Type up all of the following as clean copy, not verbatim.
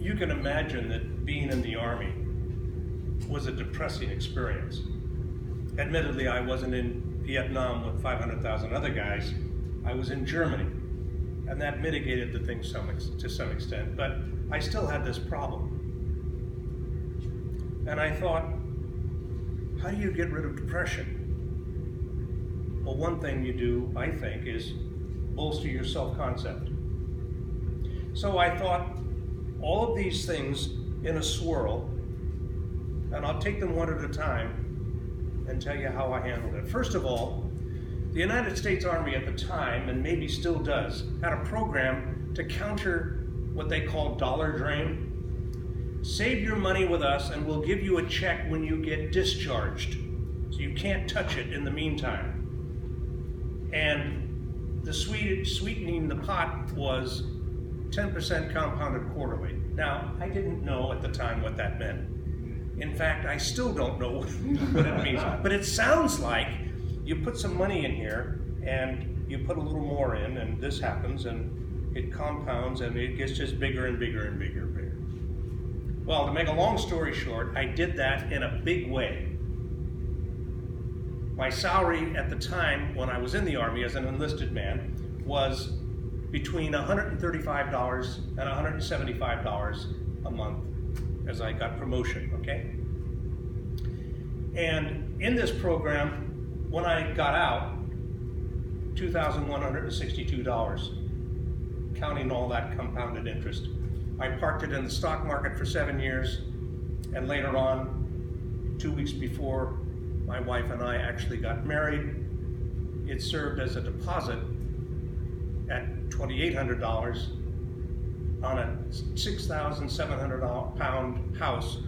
you can imagine that being in the Army was a depressing experience. Admittedly, I wasn't in Vietnam with 500,000 other guys. I was in Germany, and that mitigated the thing to some extent, but I still had this problem. And I thought, how do you get rid of depression? Well, one thing you do, I think, is bolster your self-concept. So I thought all of these things in a swirl, and I'll take them one at a time and tell you how I handled it. First of all, the United States Army at the time, and maybe still does, had a program to counter what they call dollar drain. Save your money with us and we'll give you a check when you get discharged. So you can't touch it in the meantime. And the sweetening the pot was 10% compounded quarterly. Now, I didn't know at the time what that meant. In fact, I still don't know what it means. But it sounds like you put some money in here and you put a little more in and this happens and it compounds and it gets just bigger and bigger and bigger and bigger. Well, to make a long story short, I did that in a big way. My salary at the time when I was in the Army as an enlisted man was between $135 and $175 a month as I got promotion, okay? And in this program, when I got out, $2,162, counting all that compounded interest. I parked it in the stock market for 7 years, and later on, 2 weeks before my wife and I actually got married, it served as a deposit at $2,800 on a 6,700 pound house,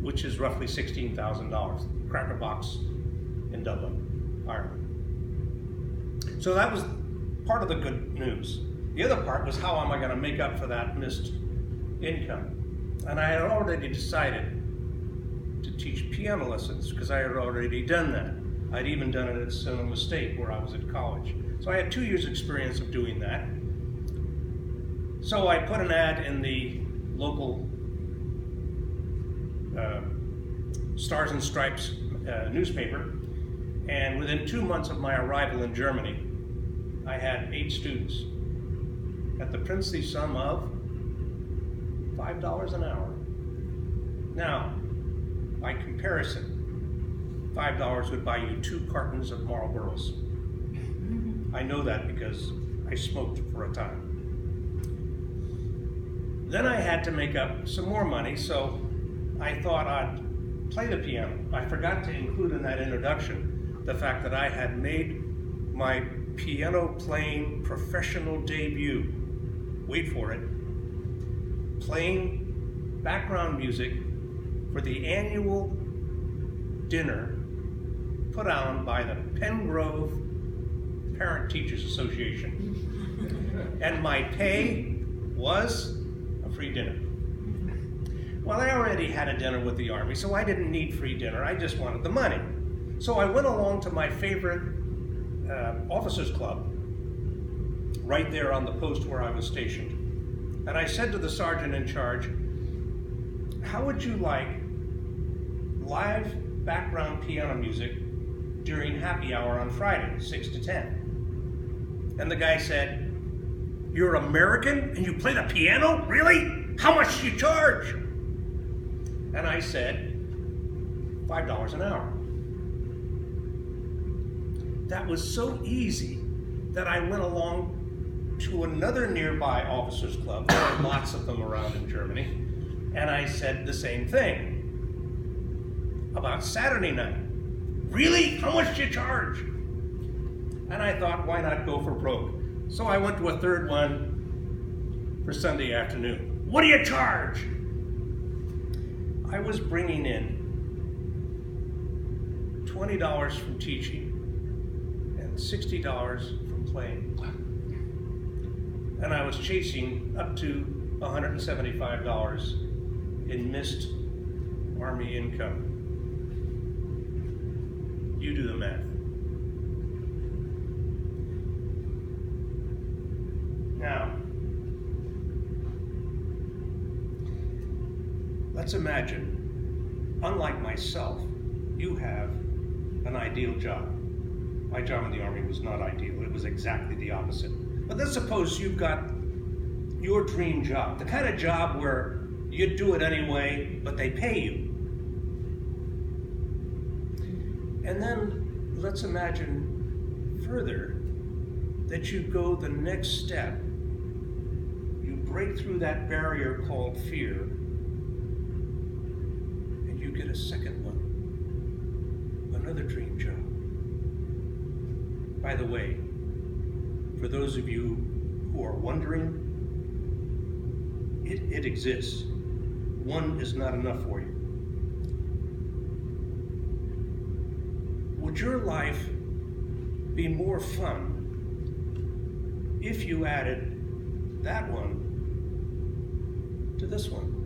which is roughly $16,000, Cracker Box in Dublin, Ireland. So that was part of the good news. The other part was how am I going to make up for that missed income? And I had already decided to teach piano lessons because I had already done that. I'd even done it at Sonoma State where I was at college. So I had 2 years experience of doing that. So I put an ad in the local Stars and Stripes newspaper, and within 2 months of my arrival in Germany, I had 8 students at the princely sum of $5 an hour. Now, by comparison, $5 would buy you 2 cartons of Marlboros. I know that because I smoked for a time. Then I had to make up some more money, so I thought I'd play the piano. I forgot to include in that introduction the fact that I had made my piano playing professional debut. Wait for it. Playing background music for the annual dinner put on by the Pengrove Parent Teachers Association. And my pay was a free dinner. Well, I already had a dinner with the Army, so I didn't need free dinner. I just wanted the money. So I went along to my favorite officers club right there on the post where I was stationed. And I said to the sergeant in charge, how would you like live background piano music during happy hour on Friday, 6 to 10? And the guy said, you're American and you play the piano? Really? How much do you charge? And I said, $5 an hour. That was so easy that I went along to another nearby officers club, there are lots of them around in Germany, and I said the same thing about Saturday night. Really? How much do you charge? And I thought, why not go for broke? So I went to a third one for Sunday afternoon. What do you charge? I was bringing in $20 from teaching and $60 from playing. And I was chasing up to $175 in missed Army income. You do the math. Now, let's imagine, unlike myself, you have an ideal job. My job in the Army was not ideal. It was exactly the opposite. But let's suppose you've got your dream job, the kind of job where you do it anyway, but they pay you. And then let's imagine further that you go the next step. You break through that barrier called fear, and you get a second one, another dream job. By the way, for those of you who are wondering, it exists. One is not enough for you. Would your life be more fun if you added that one to this one?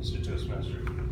Mr. Toastmaster.